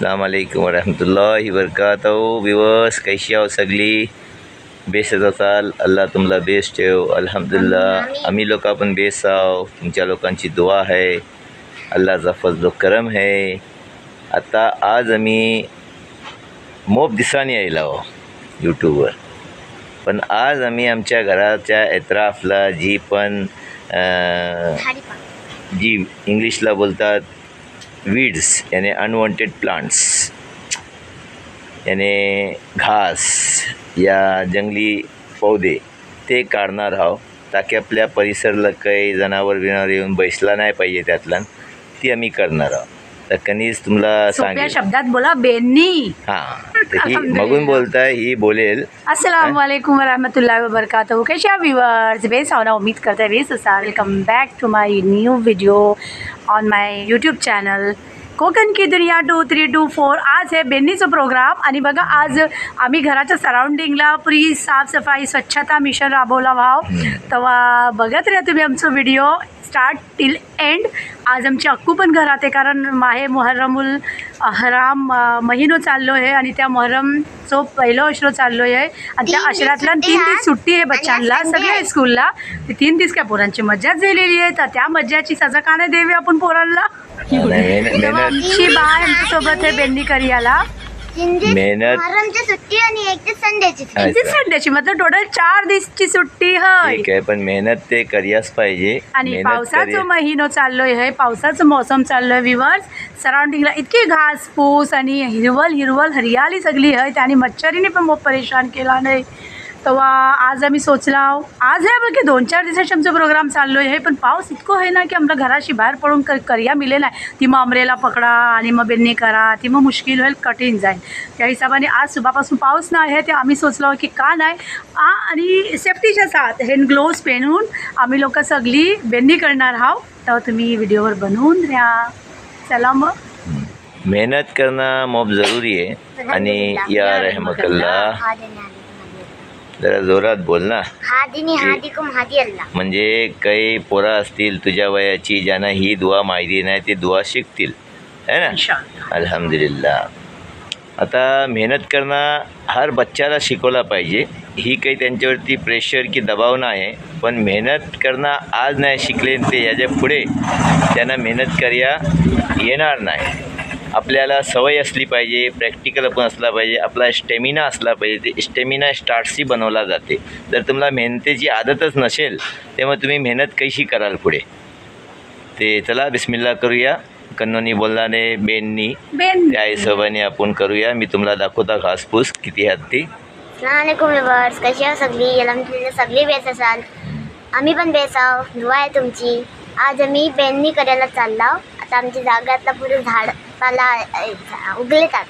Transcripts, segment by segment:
अस्सलाम वालेकुम वरहमतुल्लाहि वबरकातुहू। व्यूअर्स कैसी आओ सगली बेस असाल, अल्लाह तुमला बेस ठेव। अल्हम्दुलिल्लाह आम्ही लोक पण बेस आहो, तुमच्या लोकांची दुआ आहे, अल्लाहचा फजल करम है। आता आज आम्ही मोप दिसानी आयला हो यूट्यूबवर, पण आज आम्ही आमच्या घराच्या एतराफला जी पण जी इंग्लिशला बोलतात वीड्स यानी अनवॉन्टेड प्लांट्स यानी घास या जंगली पौधे ते काढणार आहोत, ताकी आपल्या परिसराला काही जनावर बिनावर येऊन बैसला नाही पाहिजे त्यातला, ती आम्ही करणार आहोत। तर कनीज तुम्हाला सांगेल शब्दात बोला बेन्नी। ही मगून बोलताय, ही बोलेल। अस्सलाम वालेकुम वरहमतुल्लाहि वबरकातुहू। कैसे आप व्यूअर्स? बेस होना उम्मीद करते हैं बेस असाल। Welcome back to my new video on my YouTube channel Konkan की दुनिया 2324। आज आहे बेन्नीचा प्रोग्राम आणि बघा आज आम्ही घराच्या सराउंडिंगला पुरी साफसफाई स्वच्छता मिशन राबवला भाव, तेव्हा बघत राहा तुम्ही आमचा व्हिडिओ स्टार्ट टिल एंड। आज आमची अक्कू पण घरात आहे, कारण माहे मुहर्रमुल हराम महिनो चाललो आहे आणि त्या मुहर्रमचो पहिलो अशरो चाललो आहे आणि त्या अशरातल्या 3 दिवस सुट्टी आहे बच्चांना सगळ्या स्कूलला। ते 3 दिवस काय पोरांची मज्जाच झालेली आहे, तर त्या मज्जाची सजा का नाही देवी आपण पोरांना। आमची बाय आमच्यासोबत आहे बेन्नी करियाला मेहनत सुट्टी आणि एक संडेची मतलब टोटल 4 दिवसची सुट्टी आहे। ठीक आहे, पण मेहनत ते करियास पाहिजे। आणि पावसाचा महिनो चाललोय आहे, पावसाचं मौसम चाललोय व्ह्यूअर्स। सराउंडिंगला इतकी घास फूस आणि हिरवल हरियाली सगळी आहे, त्याने मच्छरीने पण मोठ परेशान केला नाही। तेव्हा आज आम्ही सोचला आज आहे बघ 2-4 दिवसाचे आमचा प्रोग्राम चाललो आहे, पण पाऊस इतकं आहे ना की आम्हाला घराशी बाहेर पडून करिया मिले नाही। ती मग अमरेला पकडा आणि मग बेन्नी करा, ती मग मुश्किल होईल, कठीण जाईल। त्या हिशोबाने आज सुबापासून पाऊस नाही आहे, ते आम्ही सोचलो की का नाही आणि सेफ्टीच्या साथ हँड ग्लोव्स पेनून आम्ही लोक सगळी बेन्नी करणार आहोत। तेव्हा तुम्ही व्हिडिओवर बनवून द्या। चला मग मेहनत करणं मोब जरूरी आहे। आणि या रहमतल्लाह जरा जोरात बोल ना, म्हणजे काही पोरा असतील तुझ्या वयाची ज्यांना ही दुआ माहिती नाही, ते दुआ शिकतील है ना। अल्हम्दुलिल्लाह। आता मेहनत करणं हर बच्चाला शिकवला पाहिजे, ही काही त्यांच्यावरती प्रेशर की दबाव नाही आहे, पण मेहनत करणं आज नाही शिकले ते याच्या पुढे त्यांना मेहनत करिया येणार नाही। आपल्याला सवय असली पाहिजे, प्रॅक्टिकल पण असला पाहिजे, आपला स्टॅमिना असला पाहिजे। ते स्टॅमिना स्टार्टशी बनवला जाते। जर तुम्हाला मेहनतीची आदतच नसेल तेव्हा तुम्ही मेहनत कशी कराल पुढे। ते चला बिस्मिल्लाह करूया, कन्नोनी बोलणारे बेन्नी त्या हिशोबाने आपण करूया। मी तुम्हाला दाखवता घासपूस किती आहेत ती। अस्सलाम वालेकुम व्यूअर्स, कशी आहात सगळी? अल्हम्दुलिल्लाह सगळी बेस असाल, आम्ही पण बेस आहो, दुआ आहे तुमची। आज आम्ही बेन्नी करायला चाललो। आता आमची जागातला पुढे झाड पाला उगलेतात,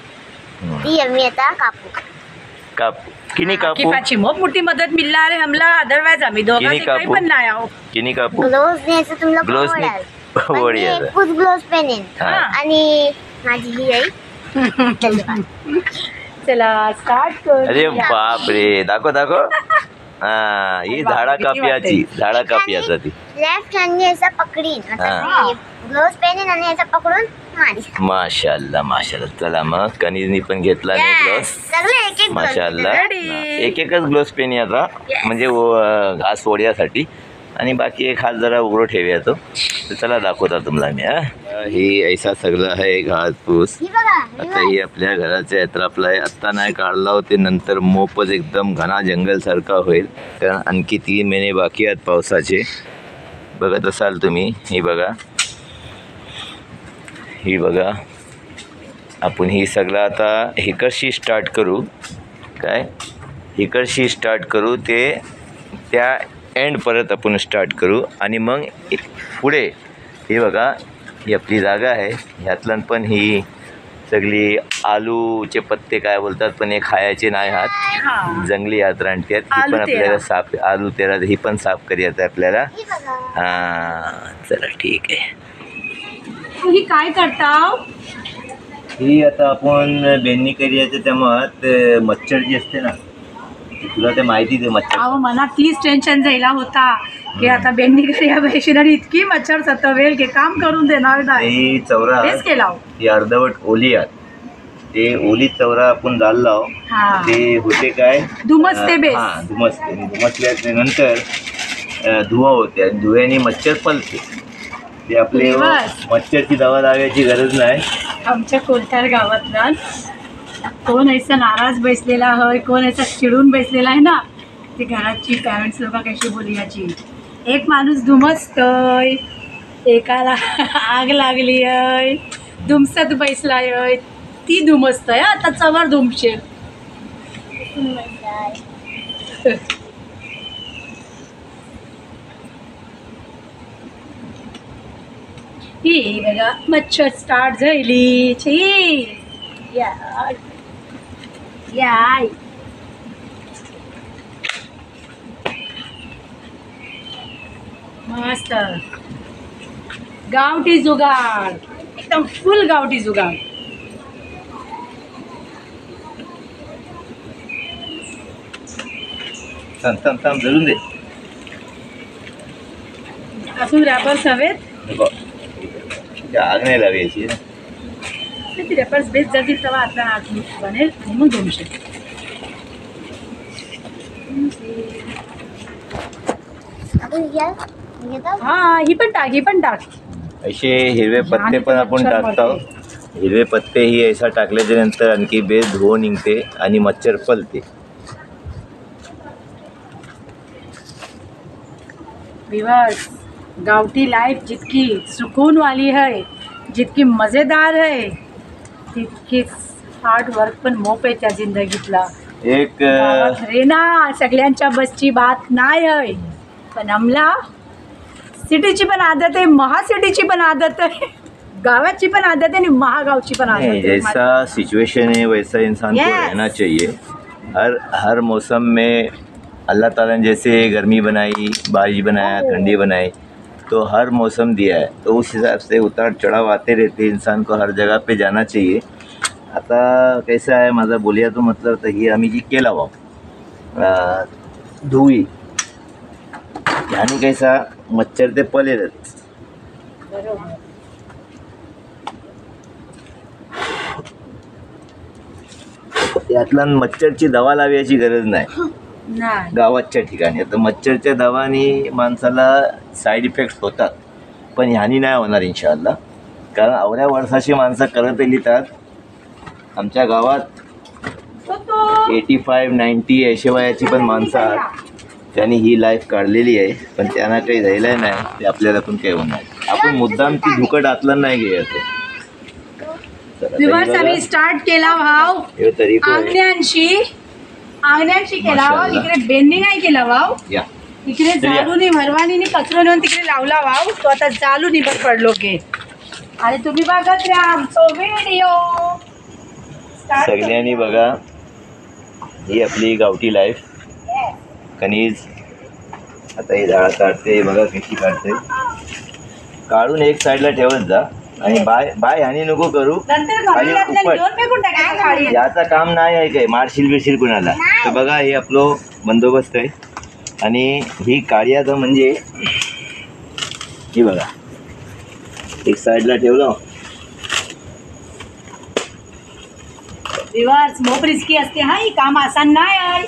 ती आम्ही आता कापू किनी कापू किफाची मोठ मोठी मदत मिळणार आहे हमला, अदरवाइज आम्ही दोघांनी काही पण नाही आहो। किनी कापू ग्लोव्स न्यायचं तुम्हाला खूप ग्लोव्स पेनेन आणि माझी ही आहे। चला स्टार्ट कर। अरे बाप रे, दाखव ही झाडा कापियाचा ती लेफ्ट हँडने ऐसा पकडीन, आता ग्लोव्स पेनेन आणि ऐसा पकडून मारी। माशाअल्लाह। चला मग कनीजनी पण घेतला नाही ग्लोव्स, माशाअल्लाह। एकच ग्लोव्स पेन याचा म्हणजे घास फोड्यासाठी, आणि बाकी एक हात जरा उघडं ठेवूया तो। तर चला दाखवता तुम्हाला मी। ही ऐसा सगळं आहे घास फूस। आता ही आपल्या घराच्या एतराफला आहे, आत्ता नाही काढला होते, नंतर मोपच एकदम घना जंगल सारखा होईल, कारण आणखी 3 महिने बाकी आहेत पावसाचे। बघत असाल तुम्ही, ही बघा आपण ही सगळं आता हिकडशी स्टार्ट करू, काय हिकडशी स्टार्ट करू, ते त्या एंड परत आपण स्टार्ट करू आणि मग पुढे ही बघा ही आपली जागा आहे, ह्यातलं पण ही सगळी आलूचे पत्ते काय बोलतात, पण हे खायचे नाही हात, जंगली हात रानटी आहेत, ही पण आपल्याला साफ आलू तेरा ही पण साफ करायचं आपल्याला। चला ठीक आहे। ही काय करताव? ही आता आपण बेन्नी करियाचं त्यामुळे मच्छर जी असते ना, तुला ते माहिती दे मच्छर। अहो मला तीच टेन्शन जायला होता की आता बेन्नी करिया बहिशील आणि इतकी मच्छर सतवेल की काम करून देणार नाही। चौरा तेच केला ही अर्धवट ओली आहेत, ते ओली चौरा आपण जाल्लो हा ते होते काय धुमसते बेस. हां धुमसते. धुमसल्याच्या नंतर धुवा होते आणि धुव्याने मच्छर पलते. ते आपले बस. मच्छरची दवा लावायची गरज नाही. आमच्या कोलठार गावातला कोण ऐसा नाराज बसलेला आहे, कोण ऐसा चिडून बसलेला आहे ना, ते घराची पॅरेंट्स लोक कशी बोलायची. एक माणूस धुमसतय, एकाला आग लागली आहे, धुमसत बसलाय, ती धुमसतय. आता चवर धुमशेल. ही बघा मच्छर स्टार्ट झाली. छी याय याय. मस्त गावठी जुगाड, एकदम फुल गावठी जुगाड. थांब जळून दे. अजून रॅपर्स हवेत. आग नाही लावायची. ती रॅपर्स बेस जातील तेव्हा आपला आग बनेल आणि मग दोनशे. हा ही पण टाक, ही पण टाक. असे हिरवे पत्ते पण आपण टाकतो. हिरवे पत्ते ही ऐसा टाकल्याच्या नंतर आणखी बेस धुवून निघते आणि मच्छर पलते. व्यूअर्स, गावठी लाईफ जितकी सुकून वाली है, जितकी मज़ेदार है, तितकीच हार्ड वर्क पण मोप आहे त्या जिंदगीतला. एक रे ना सगळ्यांच्या बसची बात नाही आहे, पण आम्हाला सिटीची पण आदत आहे, महासिटीची पण आदत आहे, गावाची पण आदत है, आणि महागावची पण आदत है. जैसा सिचुएशन है वैसा इंसान को रहना चाहिए. हर मौसम में अल्लाह ताला ने जैसे गर्मी बनाई, बारिश बनाया, ठंडी बनाई, तो हर मौसम दिया है, तो उस हिसाब से उतार चढ़ाव आते रहते. इंसान को हर जगह पे जाना चाहिए. आता कैसा आहे माझा बोलिया तो मतलब तर ही आम्ही जी केला वा धुई ह्याने कैसा मच्छर ते पलेलच. बरोबर. यातला मच्छरची दवा लावायची गरज नाही नाही. गावाच्या ठिकाणी. आता मच्छरच्या दवाने माणसाला साईड इफेक्ट्स होतात, पण ह्यानी नाही होणार इन्शाअल्लाह. कारण अवऱ्या वर्षाची माणसं करत येतात. आमच्या गावात 85-90 ऐंशी वयाची पण माणसं आहेत, त्यांनी ही लाईफ काढलेली आहे, पण त्यांना काही राहिलं नाही. ते आपल्याला पण काही होणार. आपण मुद्दाम ती धुकट आतलं नाही घ्यायचं. दिवस आम्ही स्टार्ट केला भाव तरी अंगण्यांशी केला वाव. इकडे बेंनी नाही केला वाव. या इकडे जालूनी भरवानी कचरो नेऊन तिकडे लावला वाव. तो आता जालू निभर पडलो गे. आणि तुम्ही बघत राहा आमचा व्हिडिओ. सगळ्यांनी बघा, ही आपली गावठी लाईफ. कणीज आता ही झाड काढते बघा कशी काढते. काढून एक साईडला ठेवत जा आणि बाय हानी नको करू. आणि उपट याचं काम नाही आहे काय मारशील बिरशील कुणाला. तर बघा हे आपलं बंदोबस्त आहे. आणि ही काळ्याचं म्हणजे ही बघा एक साईडला ठेवलं. रिवर्स मोप रिस्की असते. हा ही काम आसान नाही आहे.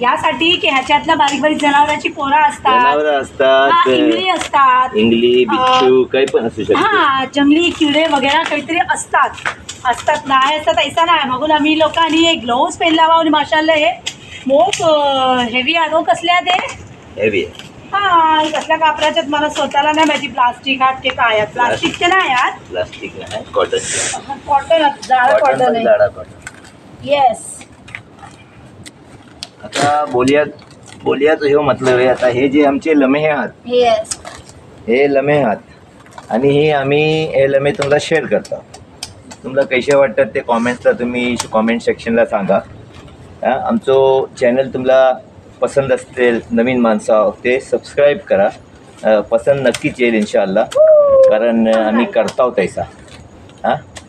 यासाठी की ह्याच्यातल्या बारीक बारीक जनावरांची पोरं असतात, इंगली असतात, इंगली बिच्छू काही पण असू शकते. हा जंगली किडे वगैरे काहीतरी असतात नाही असतात ऐसा नाही. मगून आम्ही लोकांनी एक ग्लोव्स पेनलावा आणि माशाल्लाह हे मोप हेवी आहे. कसल्या ते हेवी हा कसल्या कापडाच्यात मला स्वतःला नाही माहिती. प्लास्टिक आहात की काय आहेत. प्लास्टिकचे नाही आहात, प्लास्टिक नाही, कॉटन. कॉटन जाडा कॉटन आहे. येस. आता बोलियाचं हे मतलब आहे. आता हे जे आमचे लम्हे आहात, येस, हे लम्हे आहात आणि हे आम्ही हे लम्हे तुम्हाला शेअर करतो. तुम्हाला कसे वाटतात ते कॉमेंट्सला तुम्ही कॉमेंट सेक्शनला सांगा. आमचं चॅनल तुम्हाला पसंत असतील, नवीन माणसं ते सबस्क्राईब करा. पसंत नक्कीच येईल इन्शाअल्लाह. कारण आम्ही करतो तैसा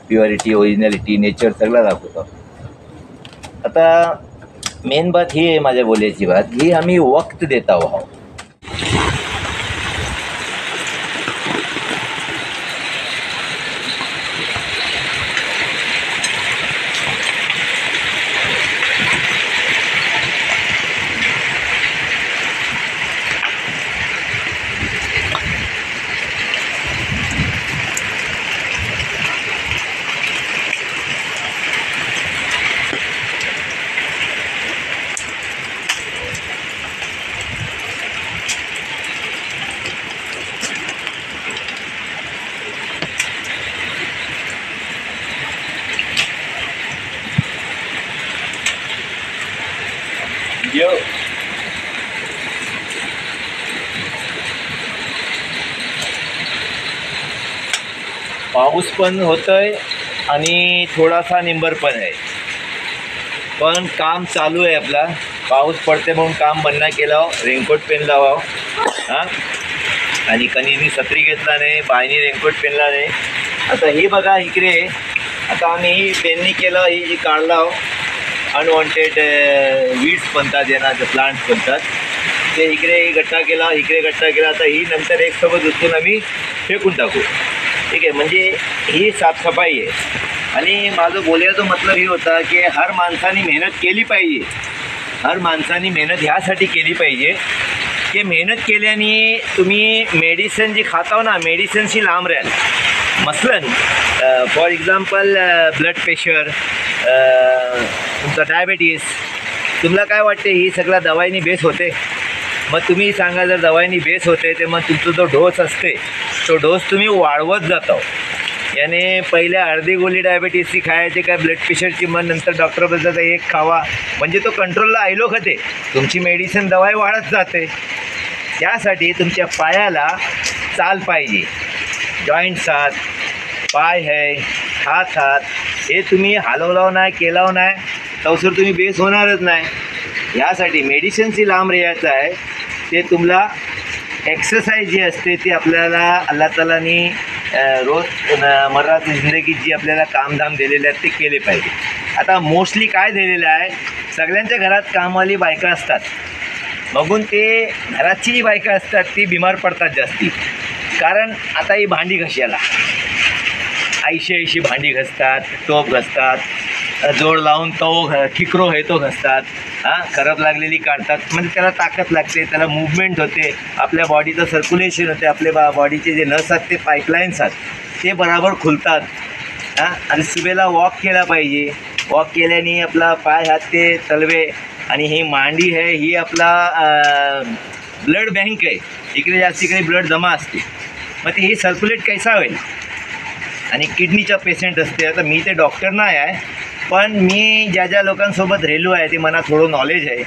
प्युअरिटी, ओरिजिनॅलिटी, नेचर सगळं दाखवतो. आता मेन बात ही आहे माझ्या बोलायची बात, ही आम्ही वक्त देत आहोत. यो पाऊस पण होतोय आणि थोडासा निंबर पण आहे, पण काम चालू आहे आपला. पाऊस पडते म्हणून काम बंद नाही केलं. रेनकोट पेनला हां, आणि कणीनी छत्री घेतला नाही, बाईनी रेनकोट पेनला नाही. आता हे बघा इकडे, आता आम्ही ही पेननी केलं, ही जी काढला अनवॉन्टेड वीड्स बनतात, यांना जे प्लांट्स बनतात ते इकडे गट्टा केला, इकडे गट्टा केला. आता ही नंतर एक सोबत उचलून आम्ही फेकून टाकू. ठीक आहे, म्हणजे ही साफसफाई आहे. आणि माझं बोलायचं मतलब हे होता की हर माणसाने मेहनत केली पाहिजे. हर माणसाने मेहनत ह्यासाठी केली पाहिजे की मेहनत केल्याने तुम्ही मेडिसिन जी खाताव ना, मेडिसिनशी लांब राहाल. मसलन फॉर एक्झाम्पल ब्लड प्रेशर, तुमचा डायबिटीस, तुम्हाला काय वाटते ही सगळ्या दवाईनी बेस होते? मग तुम्ही सांगा, जर दवाईनी बेस होते तर मग तुमचा जो डोस असते तो डोस तुम्ही वाढवत जातो. याने पहिल्या अर्धी गोळी डायबिटीसची खायची, काय ब्लड प्रेशरची, मग नंतर डॉक्टर बोलतात एक खावा, म्हणजे तो कंट्रोलला आयलो खाते, तुमची मेडिसिन दवाई वाढत जाते. त्यासाठी तुमच्या पायाला चाल पाहिजे, जॉईंट्स आहात, पाय आहे, हात हे तुम्ही हलवलाव नाही, केलाव नाही तवसर तुम्ही बेस होणारच नाही. ह्यासाठी मेडिसिनची लांब राहायचं आहे. ते तुम्हाला एक्सरसाइज जी असते ती आपल्याला अल्लाह तालानी रोज मर्राची जिंदगी जी आपल्याला कामधाम दिलेले आहेत ते केले पाहिजे. आता मोस्टली काय दिलेलं आहे, सगळ्यांच्या घरात कामवाली बायका असतात, बघून ते घराची जी बायका असतात ती बिमार पडतात जास्ती. कारण आता ही भांडी घशाला 80 भांडी घसतात, टोप घसतात, जोड लावून तो ठिकरो आहे तो घसतात, खराब लागलेली काढतात. म्हणजे त्याला ताकद लागते, त्याला मूवमेंट होते, आपल्या बॉडीचं सर्क्युलेशन होते, आपल्या बॉडीचे जे नस आहेत ते पाईपलाईन्स आहेत ते बरोबर खुलतात. आणि सुबेला वॉक केला पाहिजे. वॉक केल्याने आपला पाय हात ते तलवे आणि ही मांडी आहे ही आपला ब्लड बँक आहे, इकडे जास्त इकडे ब्लड जमा असते, मग ते ही सर्क्युलेट कैसा होईल. आणि किडनीचा पेशंट असते. आता मी ते डॉक्टर नाही आहे, पण मी ज्या लोकांसोबत राहिलो आहे ते मला थोडं नॉलेज आहे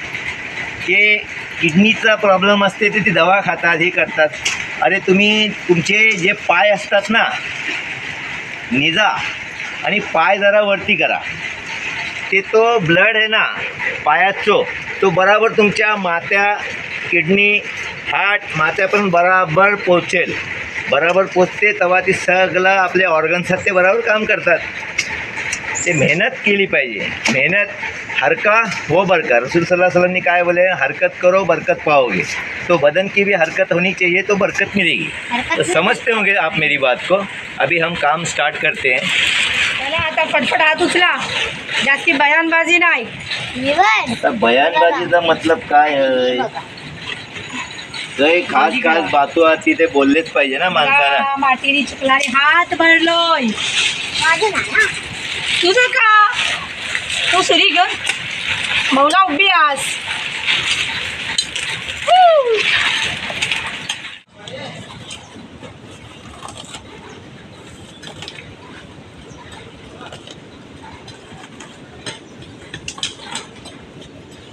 की किडनीचा प्रॉब्लेम असते ते दवा खातात, हे करतात. अरे तुम्ही तुमचे जे पाय असतात ना, निजा आणि पाय जरा वरती करा, ते तो ब्लड आहे ना पायाचो तो बराबर तुमच्या माथ्या, किडनी, हार्ट माथ्यापर्यंत बराबर पोचेल. बराबर पोचते तेव्हा ती सगळं आपले ऑर्गन्स आहेत ते बराबर काम करतात. ते मेहनत केली पाहिजे. मेहनत हरका हो बरका. रसूल सल्लल्लाहु अलैहि वसल्लम ने काय बोले, हरकत करो बरकत पाओगे. तो बदन की भी हरकत होनी चाहिए तो बरकत मिलेगी. तो समझते होंगे आप मेरी बात को. अभी हम काम स्टार्ट करते हैं. चला आता फटफट हात उचला, जास्ती बयानबाजी नाही. आता बयानबाजीचा मतलब काय आहे? काही खास खास बातू आती ते बोललेच पाहिजे ना माणसाला. मातीने चिखलाने हात भरलोय. तुझं का तू सुरी घेऊन मौला उभी आस.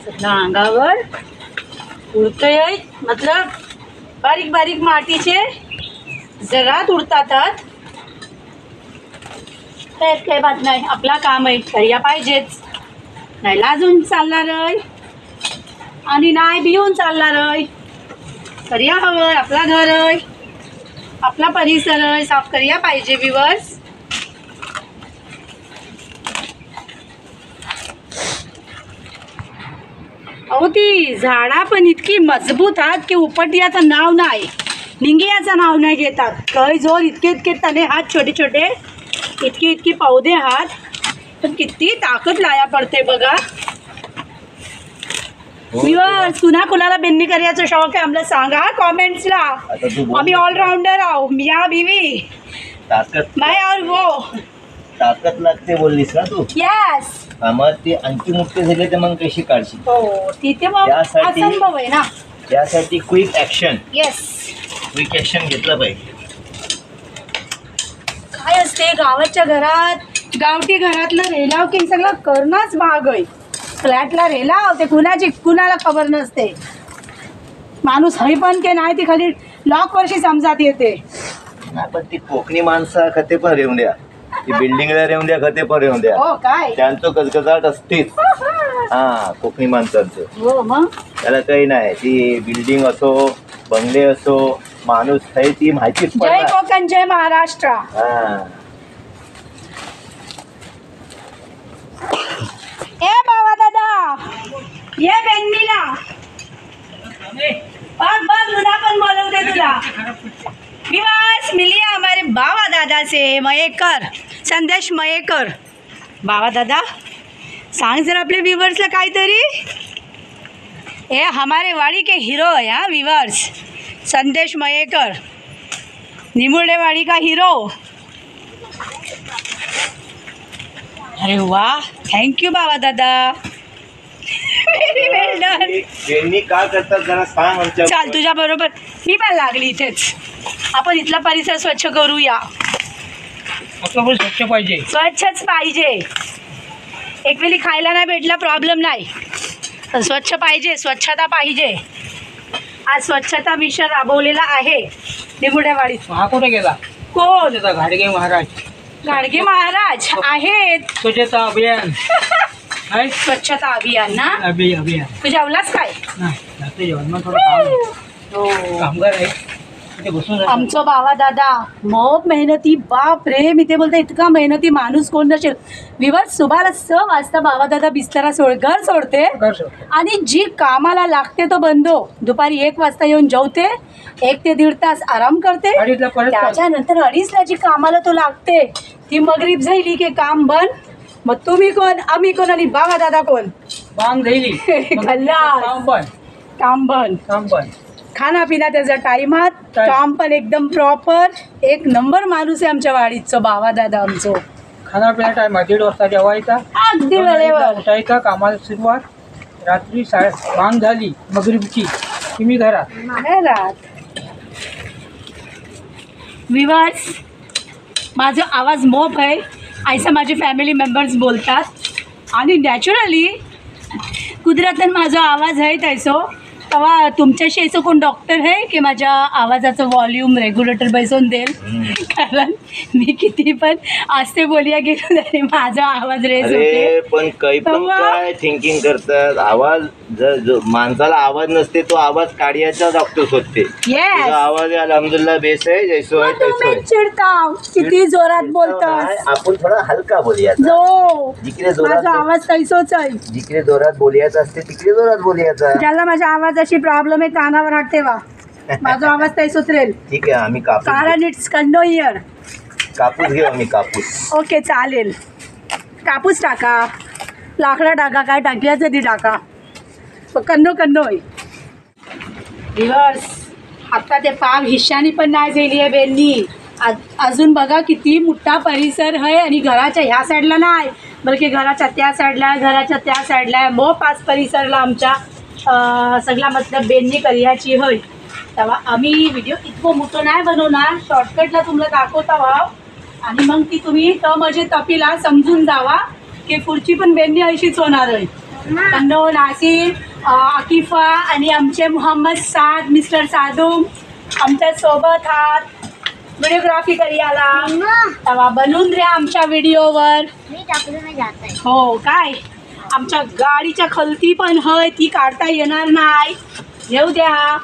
सगळं अंगावर उडतंय. मतलब बारीक बारीक मातीचे जगात उडतात. त्यात काही बात नाही, आपला काम आहे, करिया पाहिजेच. नाही लाजून चालणार आहे आणि नाही भिवून चालणार आहे. करिया हवं, आपला घर आहे, आपला परिसर आहे, साफ करिया पाहिजे. व्ह्यूअर्स, अहो ती झाडा पण इतकी मजबूत आहात की उपटियाचं नाव नाही, निंगियाचं नाव नाही घेतात. काही जोर इतके इतके तने हात, छोटे छोटे इतकी इतकी पौधे आहात, पण किती ताकद लाया पडते बघा. व्ह्यूअर्स, कुणा कुणाला बेन्नी करायचं शौक आहे आम्हाला सांगा कॉमेंट्सला. आम्ही ऑलराऊंडर आहो, मिया बीवी, ताकद मैं और वो. ताकद लागते बोललीस ना तू. यस. मग ते आणखी मोठे झाले तर मग कशी काढशील? हो, तिथे मग असंभव आहे ना. त्यासाठी quick action. Yes, quick action घेतलं पाहिजे. काय असते गावाच्या घरात, गावठी घरातलं रेलाव की सगळं करणंच भाग आहे. फ्लॅटला रेला ते कुणाला खबर नसते. माणूस हय पण के नाही ती खाली लॉक वर्षी समजात येते. नाही पण ती कोकणी माणसं खते पण रेवून द्या, ती बिल्डिंगला रेवून द्या, खते पण रेवून द्या, हो काय त्यांचं गजगजाट असतेच. हा कोकणी माणसांचं हो मग त्याला काही नाही. ती बिल्डिंग असो बंगले असो माणूस आहे ती माहितीच जय पडणार. कोकण जय महाराष्ट्र. हा ए बाबा दादा ये बेनमीला बघ बघ लुना पण बोलवते तुला. विवास मिलिए हमारे बाबा दादा से मयेकर संदेश मयेकर. बाबा दादा सांग जर आपले व्यूवर्सला काहीतरी. हे हमारे वाड़ी के हीरो है हाँ व्यूवर्स. संदेश मयेकर निमुर्डेवाड़ी का हीरो. अरे वाह थँक्यू बाबा दादा. व्हेरी वेल डन. त्यांनी का करतात जरा सांग आमच्या. चाल तुझ्या बरोबर मी पण लागली इथेच. आपण इथला परिसर स्वच्छ करूया. आपलं पण स्वच्छ पाहिजे. स्वच्छच पाहिजे. एक वेळी खायला नाही भेटला प्रॉब्लेम नाही, पण स्वच्छ पाहिजे, स्वच्छता पाहिजे. आज स्वच्छता मिशन राबवलेला आहे निमुर्डेवाडीत. हा कुठे गेला? कोण? त्याचा घाडगे महाराज गाडगे महाराज आहेत. स्वच्छता अभियान आहे. स्वच्छता अभियान ना. अभियान तू जेवलास काय? नाही जाते जेवण मग थोडं काम आहे. हो कामगार आहे तिथे बसून राहतो. आमचं बाबा दादा खूप मेहनती. बाप रे मी ते बोलते इतका मेहनती माणूस कोण नसेल. विवर सुमार 6 वाजता बाबा दादा बिस्तरा घर सोडते घर सोडतो. आणि जी कामाला लागते तो बंदो दुपारी 1 वाजता येऊन जेवते, 1 ते 1.5 तास आराम करते. अडीचला परत त्याच्यानंतर 2:30ला जी कामाला तो लागते ती मगरीब झाली की काम बंद. मग तुम्ही कोण आम्ही कोण आणि बाबा दादा कोण? बांग झाली खल्लास. काम पण काम बंद. काम पण खाना पिना त्याचा टाइमात, काम पण एकदम प्रॉपर. एक नंबर माणूस आहे आमच्या वाडीचं बाबा दादा आमचं. खाना पिना टाइम 1:30 वाजता जेवायचा, अगदी 2 वाजता वेळेवर. उठायचा, कामाला सुरुवात. रात्री बांग झाली मगरिबची तुम्ही घरात. विवर्स माझा आवाज मोप आहे ऐसा माझे फॅमिली मेंबर्स बोलतात. आणि नॅचरली कुदरतन माझा आवाज आहे तैसो. तेव्हा तुमच्याशी असं कोण डॉक्टर आहे की माझ्या आवाजाचं व्हॉल्यूम रेग्युलेटर बसवून देईल? कारण मी किती पण आस्ते बोलिया गेलो तरी माझा आवाज रेस होते. अरे पण काही पण काय थिंकिंग करतात. आवाज जर माणसाला आवाज नसते तो आवाज काढ्याचा डॉक्टर शोधते. येस तुझा आवाज अल्हम्दुलिल्लाह बेस आहे. जैसो आहे तैसो आहे. चिडता किती जोरात बोलतात. आपण थोडा हलका बोलूया. जो जिकडे जोरात माझा आवाज तैसोच आहे. जिकडे जोरात बोलायचं असते तिकडे जोरात बोलायचा. ज्याला माझ्या आवाजाची प्रॉब्लेम आहे कानावर हात ठेवा. माझा आवाज तैसोच राहील. ठीक आहे आम्ही कापूस कारण इट्स कंडो इयर. घेऊ आम्ही कापूस. ओके चालेल. कापूस टाका, लाकडं टाका, काय टाकल्याचं ती टाका. कन्नो आहे. रिव्हर्स आता ते पाव हिश्शानी पण नाही झाली आहे बेननी. अजून बघा किती मोठा परिसर आहे. आणि घराच्या ह्या साईडला नाही बल्कि घराच्या त्या साईडला, घराच्या त्या साईडला मो 5 परिसरला आमच्या सगळा मतलब बेननी कर्याची होय. तेव्हा आम्ही व्हिडिओ इतकं मोठं नाही बनवणार, शॉर्टकटला तुम्हाला दाखवता व्हाव. आणि मग ती तुम्ही माझे तपीला समजून जावा की पुढची पण बेननी अशीच होणार आहे. कन्नो, नासिर, आकिफा आणि आमचे मोहम्मद साद, मिस्टर सादूम आमच्या सोबत आहात. व्हिडिओग्राफी करियाला तेव्हा बनवून द्या आमच्या व्हिडिओवर. मी टाकलं नाही जात आहे. हो काय आमच्या गाडीच्या खलती पण हय ती काढता येणार नाही. येऊ द्या.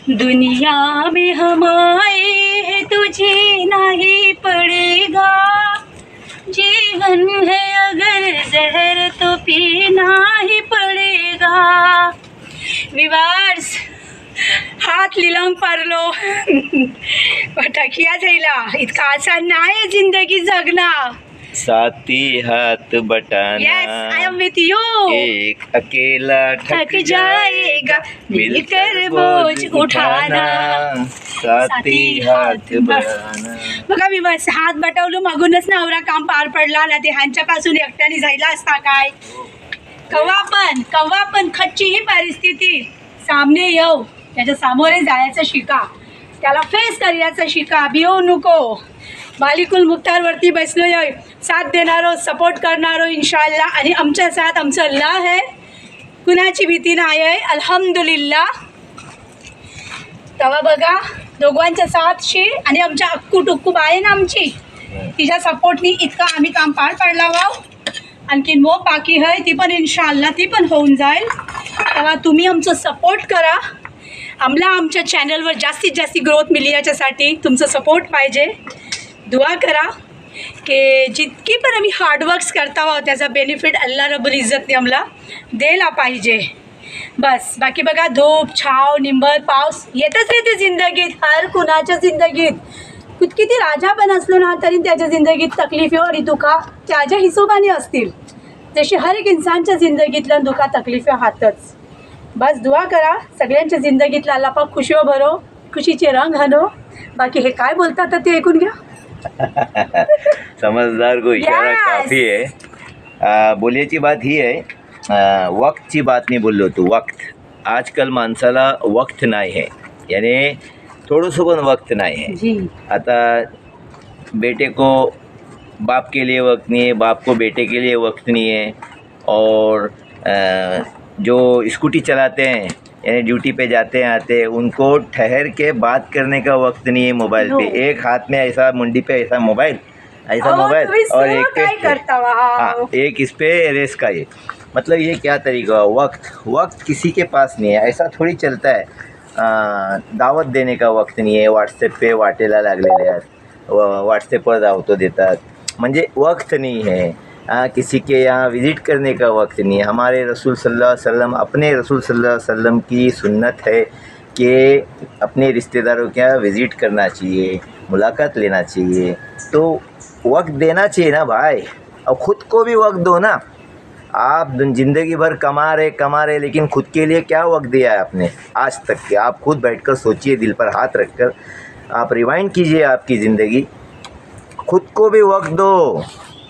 दुनिया में हम आए हैं तुझे नहीं पड़ेगा, जीवन है अगर जहर तो पीना ही पड़ेगा. विवार्स हात लिलंग पारलो. पटकिया जायला इतका आसान नाही जिंदगी जगणं. साथी हाथ बटाना. Yes I am with you. एक अकेला थक जाएगा मिलकर बोझ उठाना. साथी हाथ बटाना. बघा मी बस हात बटवलो मागूनच नवरा काम पार पडला ना. ते ह्यांच्यापासून एकट्याने जायला असता काय. कव्हा पण खच्ची ही परिस्थिती सामने येऊ त्याच्या सामोरे जायचं शिका. त्याला फेस करायचं शिका. भिवू नको. मालिकुल मुख्तारवरती बसलो आहे, साथ देणारो सपोर्ट करणारो इंशाअल्लाह. आणि आमच्या साथ आमचं अल्लाह आहे, कुणाची भीती नाही आहे अल्हम्दुलिल्लाह. तेव्हा बघा दोघांच्या साथशी आणि आमच्या अक्कू टुक्कू आहे ना आमची, तिच्या सपोर्टनी इतकं आम्ही काम पार पाडला वाव. आणखीन वो बाकी आहे ती पण इंशाअल्लाह ती पण होऊन जाईल. तेव्हा तुम्ही आमचं सपोर्ट करा. आमच्या चॅनलवर जास्तीत जास्त ग्रोथ मिळली याच्यासाठी तुमचं सपोर्ट पाहिजे. दुआ करा की जितकी पण आम्ही हार्डवर्क्स करता आहोत त्याचा बेनिफिट अल्लाह रब्बुल इज्जतने आम्हाला द्यायला पाहिजे. बस बाकी बघा धूप छाव निंबर पाऊस येतच राहते जिंदगीत, हर कुणाच्या जिंदगीत. किती राजा पण असलो ना तरी त्याच्या जिंदगीत तकलीफी आणि दुःखा त्याच्या हिशोबाने असतील. जशी हर एक इंसानच्या जिंदगीतल्या दुःखा तकलीफी हातच. बस दुआ करा सगळ्यांच्या जिंदगीतला अल्लाह पाक खुशियों भरो, खुशीचे रंग हनो. बाकी हे काय बोलतात ते ऐकून घ्या. समझदार को इशारा काफ़ी है. बोलायची बात ही आहे, वक्तची बात नाही बोललो तू. वक्त आजकाल माणसाला वक्त नाही आहे, यानी थोडंसं पण वक्त नाही है. जी आता बेटे को बाप के लिए वक्त नहीं है, बाप को बेटे के लिए वक्त नहीं है. और जो स्कूटी चलाते हैं यानी ड्यूटी पे जाते हैं आते हैं, उनको ठहर के बात करने का वक्त नहीं है मोबाइल पे. एक हाथ में ऐसा मुंडी पे ऐसा मोबाइल और एक पे हाँ एक इस पे रेस का. ये मतलब ये क्या तरीका हुआ. वक्त किसी के पास नहीं है, ऐसा थोड़ी चलता है. दावत देने का वक्त नहीं है. व्हॉट्सएप पे वाटेला लागलेले आहेत, व्हॉट्सएपवर दावतो देतात, म्हणजे वक्त नहीं है. किसी के यहाँ विज़िट करने का वक्त नहीं है. हमारे रसूल सल्लल्लाहु अलैहि वसल्लम, अपने रसूल सल्लल्लाहु अलैहि वसल्लम की सुन्नत है कि अपने रिश्तेदारों के यहाँ विज़िट करना चाहिए, मुलाकात लेना चाहिए. तो वक्त देना चाहिए ना भाई. और ख़ुद को भी वक्त दो ना. आप ज़िंदगी भर कमा रहे लेकिन खुद के लिए क्या वक्त दिया है आपने आज तक के. आप खुद बैठकर सोचिए, दिल पर हाथ रखकर आप रिवाइंड कीजिए आपकी ज़िंदगी. खुद को भी वक्त दो,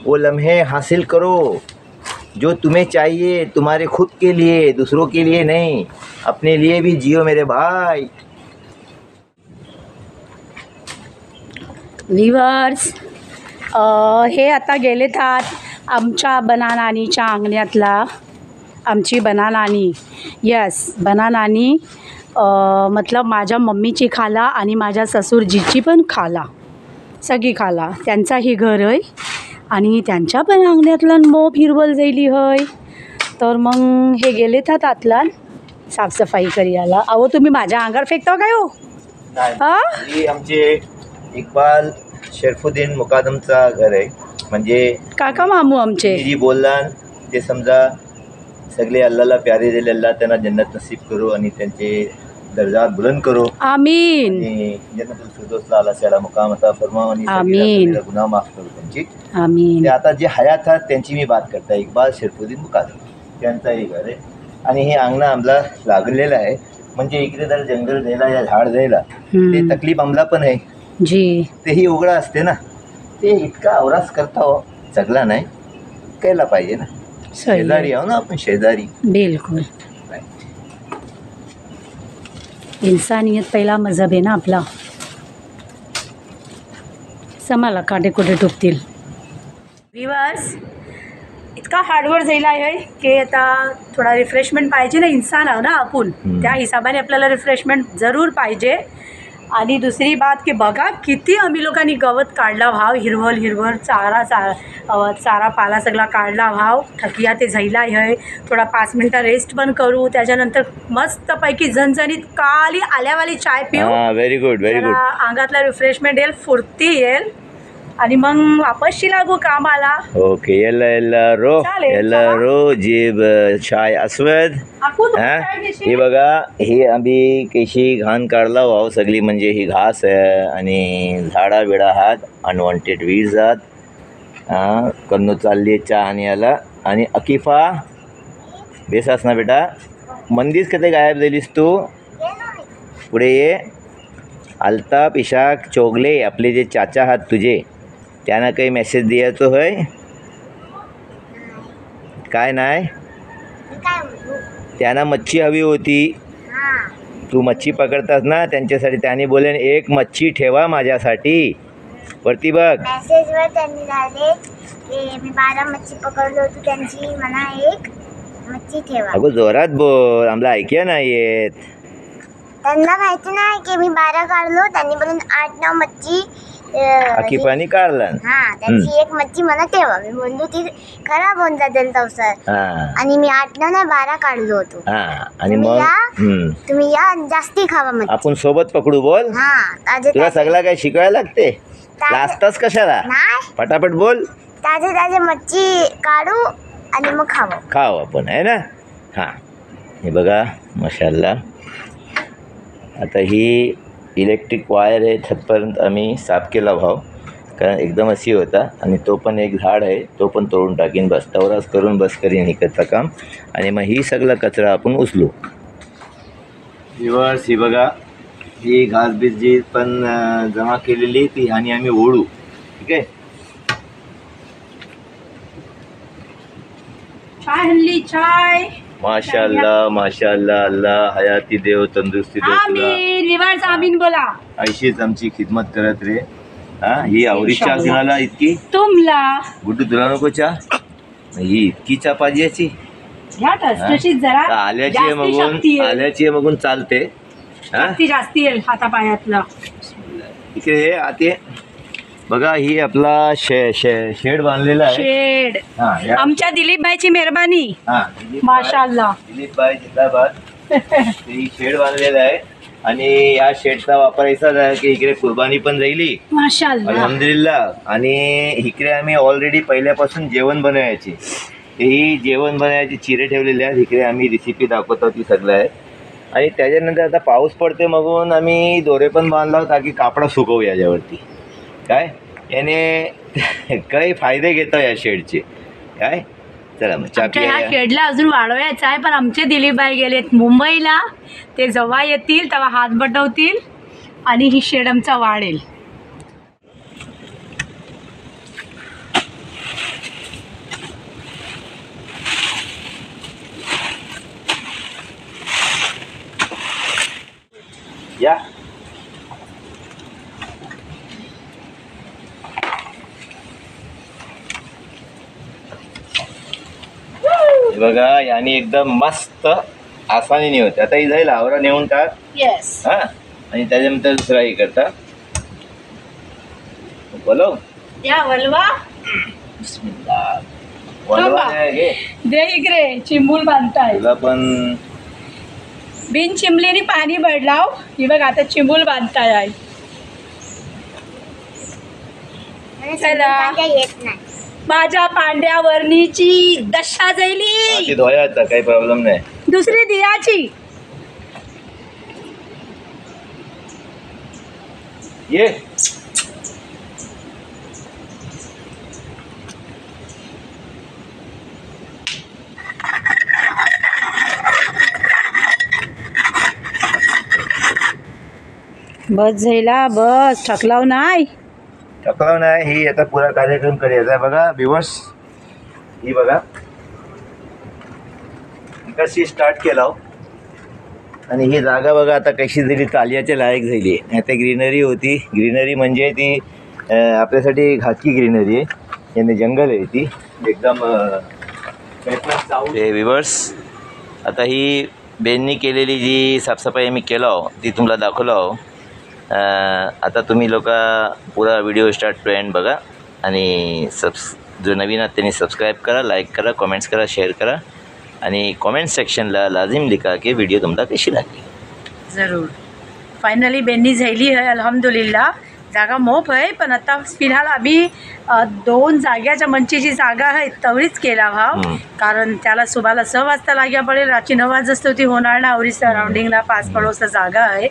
वो लम्हे हासिल करो जो तुम्हें चाहिए, तुम्हारे खुद के लिए, दूसरों के लिए नहीं. अपने लिए भी जियो मेरे भाई. व्ह्यूअर्स हे आता गेले थात आमच्या बनानानीच्या अंगण्यातला. आमची बनानानी यस बनानानी मतलब माझ्या मम्मीची खाला आणि माझ्या ससुरजीची पण खाला, सगळी खाला. त्यांचाही घर आहे आणि त्यांच्या पण अंगण्यातला मोप हिरवल जायली होय. तर मग हे गेले थात आतला साफसफाई करायला. अहो तुम्ही माझ्या अंगावर फेकता काय हो. ही आमचे इक्बाल शरफुद्दीन मुकादमचा घर आहे. म्हणजे काका मामू आमचे जी बोलला ते समजा सगळे अल्लाहला प्यारे दिले. अल्लाह त्यांना जन्नत नसीब करो आणि त्यांचे दर्जा बुलंद करो. आमीन. आणि जन्नतुल फिरदौसला आला सॅला मुकाम अता फरमाव आणि आमीन. गुनाह माफ करो त्यांची. आमीन. ते आता जे हयात आहेत त्यांची मी बात करता. इक्बाल शरफुद्दीन मुकादम त्यांचाही घर आहे आणि हे अंगणं आम्हाला लागलेलं आहे. म्हणजे इकडे जर जंगल जायला या झाड जायला ते तकलीफ आम्हाला पण आहे जी. तेही उघडा असते ना. ते इतका अवरास करता हो जगला नाही केला पाहिजे ना. शेजारी आहो ना आपण, शेजारी. बिलकुल. इंसानियत पहिला मजहब आहे ना आपला. समाला काटे कुठे टुकतील. व्ह्यूअर्स इतका हार्डवर्क झाला आहे की आता थोडा रिफ्रेशमेंट पाहिजे ना. इंसान आहो ना आपण, त्या हिशोबाने आपल्याला रिफ्रेशमेंट जरूर पाहिजे. आणि दुसरी बात की बघा किती आम्ही लोकांनी गवत काढला भाव. हिरवळ चारा पाला सगळा काढला भाव. थकिया ते झायला आहे. थोडा 5 मिनटं रेस्ट पण करू. त्याच्यानंतर मस्तपैकी झणझणीत काली आल्यावाली चाय पिऊ. Very good very good. अंगातला रिफ्रेशमेंट येईल, फुर्ती येईल आणि मग वापसशी लागू कामाला. ओके. रो जीब चाय अस्वद. ही बघा ही आम्ही कशी घाण काढला वाव सगळी. म्हणजे ही घास आहे आणि झाडा बिडा आहात, अनवॉन्टेड वीज आहात. कन्नू चालली चहा आणि याला. आणि अकिफा बेसास ना बेटा. मंदीच कधी गायब झालीस तू. पुढे ये. अल्ताफ इशाक चोगले आपले जे चाचा आहात तुझे, त्यांना काही मेसेज द्यायचो होय काय नाही. त्यांना मच्छी हवी होती. तू मच्छी पकडतास ना त्यांच्यासाठी. त्याने बोलेन एक मच्छी ठेवा माझ्यासाठी. वरती बघ. मेसेजवर त्यांनी झाले की मी 12 मच्छी पकडलो होतो, त्यांची मला एक मच्छी ठेवा. अगो जोरात बोल, आम्हाला ऐकया नाही येत. त्यांना माहिती नाही की मी 12 काढलो, त्यांनी बोलून 8-9 मच्छी आखी पाणी काढलं. हा, त्यांची एक मच्छी मला ठेवा. मी बोललो ती खराब होऊन जाते तवसर, आणि मी 8-9 नाही 12 काढलो होतो. आणि मग तुम्ही या आणि जास्ती खावा मच्छी. आपण सोबत पकडू. बोल, हा, ताजे तुला सगळं काय शिकवायला लागते, लाजतास कशाला? नाही, पटापट बोल. ताजे मच्छी काढू आणि मग खाऊ आपण, आहे ना. हां, हे बघा माशाल्लाह. आता ही इलेक्ट्रिक वायर आहे, छतपर्यंत आम्ही साफ केला भाव, कारण एकदम अशी होता. आणि तो पण एक झाड आहे, तो पण तोडून टाकीन. बस तवरास करून बस करीन इकडचं काम. आणि मग ही सगळा कचरा आपण उचलू. दिवस ही बघा, ही घासबीज जी पण जमा केलेली ती आणि आम्ही ओढू. ठीक आहे. चाय हल्ली चाय. माशाल्लाह माशाल्लाह, अल्लाह हयाती देव, तंदुरुस्ती देव तुला. आमीन. विवर्स आमीन बोला. ऐशीच आमची खिदमत करत रे. हा, ही आवडी चहा कुणाला इतकी? तुमला गुड्डू तुला नको चहा? ही इतकी चहा पाहिजे याची? या टसटशीत जरा आल्याची आहे जास्ती मगून, शक्ती आहे. आल्याची आहे मगून चालते. हा, शक्ती जास्ती आहे हातापायातलं. इकडे हे आते बघा, ही आपला शेड बांधलेला आहे. शेड हा, या- आमच्या दिलीप भाईची मेहरबानी. हा, माशाल्लाह. दिलीप भाई जिंदाबाद. ही शेड बांधलेला आहे आणि या शेडचा वापरायचा आहे की इकडे कुर्बानी पण राहिली माशाल्लाह. अल्हम्दुलिल्लाह. आणि इकडे आम्ही ऑलरेडी पहिल्यापासून जेवण बनवायचे. ही जेवण बनवायची चिरे ठेवलेले आहेत. इकडे आम्ही रेसिपी दाखवतो ती सगळं आहे. आणि त्याच्यानंतर आता पाऊस पडते मगून आम्ही दोरे पण बांधला ताकी कापडा सुकवू याच्यावरती. काय याने काही फायदे घेतो या शेडचे. काय चला मग चहा आमच्या ह्या पिऊया. शेडला अजून वाढवायचं आहे, पण आमचे दिलीप भाई गेलेत मुंबईला. ते जेव्हा येतील तेव्हा हात बटवतील आणि ही शेड आमचा वाढेल. या हे बघा, याने एकदम मस्त आसानीने होते. आता ही जाईल आवरा नेऊन टाक. येस. हा, आणि त्याच्यानंतर दुसरा हे करता बोलो. या वलवा बिस्मिल्लाह. वळवा नाही घे. दे इकडे चिंबूल बांधताय. तुला पण बिन चिमलीने पाणी बदलाव. ही बघ आता चिंबूल बांधताय आहे. मला चला. स्वयंपाक येत नाही. माझ्या पांढऱ्या वरणीची दशा हा, जायली. ती धुवायचा काही प्रॉब्लेम नाही. दुसरी दियाची. ये बस झाला, बस थकलाव नाही. टकलाव नाही. ही आता पुरा कार्यक्रम करायचा आहे. बघा विवर्स, ही बघा कशी स्टार्ट केला. आणि ही जागा बघा आता कशी झाली, तालियाच्या लायक झाली. आता ग्रीनरी होती. ग्रीनरी म्हणजे ती आपल्यासाठी घातकी ग्रीनरी आहे. याने जंगल आहे ती एकदम. हे विवर्स, आता ही बेननी केलेली जी साफसफाई आम्ही केलो ती तुम्हाला दाखवलो. आता तुम्ही लोक पुरा व्हिडिओ स्टार्ट टू एंड बघा. आणि जो नवीन आहात त्यांनी सबस्क्राईब करा, लाईक करा, कमेंट्स करा, शेअर करा. आणि कमेंट सेक्शनला लाजिम लिखा की व्हिडिओ तुम्हाला कशी लागली. जरूर. फायनली बेननी झाली आहे अल्हम्दुलिल्लाह. जागा मोप आहे, पण आता फिलहाल आम्ही 2 जाग्याच्या मंचीची जागा आहे तवरीच केला भाव. कारण त्याला सुबाला 6 वाजता लाग्या पडेल. रात्री 9 वाजता ती होणार ना. आवरी सराउंडिंगला 5 पडोस जागा आहे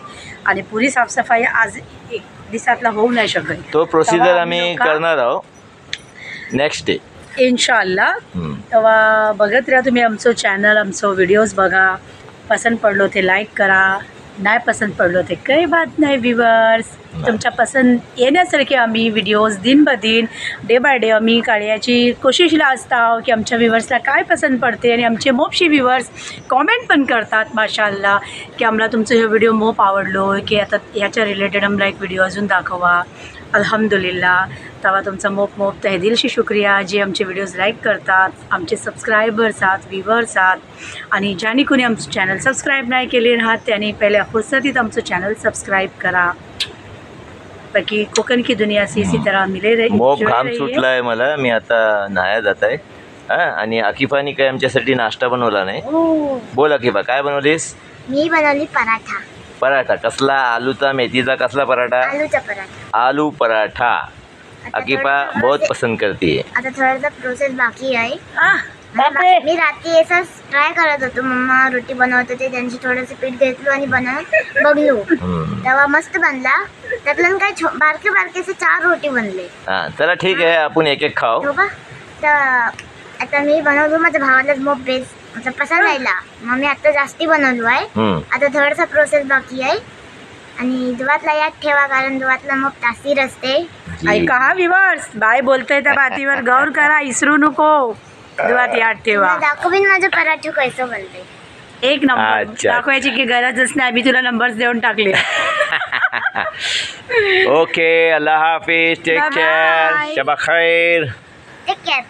आणि पुरी साफसफाई आज एक दिवसातला होऊ नाही शकत. तो प्रोसिजर आम्ही करणार आहोत नेक्स्ट डे इन्शाअल्लाह. तेव्हा बघत राहा तुम्ही आमचं चॅनल, आमचं व्हिडिओज बघा. पसंत पडलो ते लाईक करा, नाही पसंत पडलो ते काही बात नाही. व्ह्युअर्स, तुमच्या पसंत येण्यासारखे आम्ही व्हिडिओज दिन ब दिन, डे बाय डे आम्ही काढण्याची कोशिशला असतो की आमच्या व्ह्युअर्सला काय पसंत पडते. आणि आमचे मोपशी व्ह्युअर्स कॉमेंट पण करतात माशाअल्लाह की आम्हाला तुमचं हे व्हिडिओ मोप आवडलो की आता ह्याच्या रिलेटेड आम्हाला एक व्हिडिओ अजून दाखवा. अल्हम्दुलिल्लाह. तेव्हा तुमचा मोप मोप तहदिलशी शुक्रिया जे आमचे व्हिडिओज लाईक करतात, आमचे सबस्क्रायबर्स आहात, व्ह्युअर्स आहात. आणि ज्यांनी कोणी आमचं चॅनल सबस्क्राईब नाही केले आहात त्यांनी पहिल्या फुर्सतीत आमचं चॅनल सबस्क्राईब करा. बाकी कोकण की दुनिया से इसी तरह मिले रही. मोप घाम सुटला आहे मला, मी आता न्हाया जात आहे. हां, आणि अकिफानी काय आमच्यासाठी नाश्ता बनवला नाही. बोल अकिफा, काय बनवलीस? मी बनवली पराठा. पराठा कसला? आलूचा मेथीचा कसला पराठा? आलूचा पराठा. आलू पराठा अकिफा बहुत पसंद करती है. आता थोडासा प्रोसेस बाकी आहे. बापरे. मी रात्री असंच ट्राय करत होतो, मम्मा रोटी बनवत होते त्यांची थोडंसं पीठ घेतलो आणि बनवून बघलो. तेव्हा मस्त बनला. त्यातलं काय बारके बारकेसे 4 रोटी बनले. हां, चला ठीक आहे, आपण एक एक खाऊ. हो का? तर आता मी बनवलो, माझ्या भावालाच मोप बेस मतलब पसंत राहिला, मग मी आता जास्ती बनवलो आहे. आता थोडासा प्रोसेस बाकी आहे आणि दुवातला याद ठेवा, कारण दुवातला मोप तासीर असते. ऐका हा व्ह्युअर्स, बाय बोलतोय त्या बातीवर गौर करा, इसरू नको. दुवात याद ठेवा. दाखवीन माझं पराठू कसं बनते. एक नंबर. अच्छा. दाखवायची की गरजच नाही, मी तुला नंबर्स देऊन टाकले. ओके, अल्लाह हाफिज, टेक Bye केअर, bye. शबा खैर. Take care.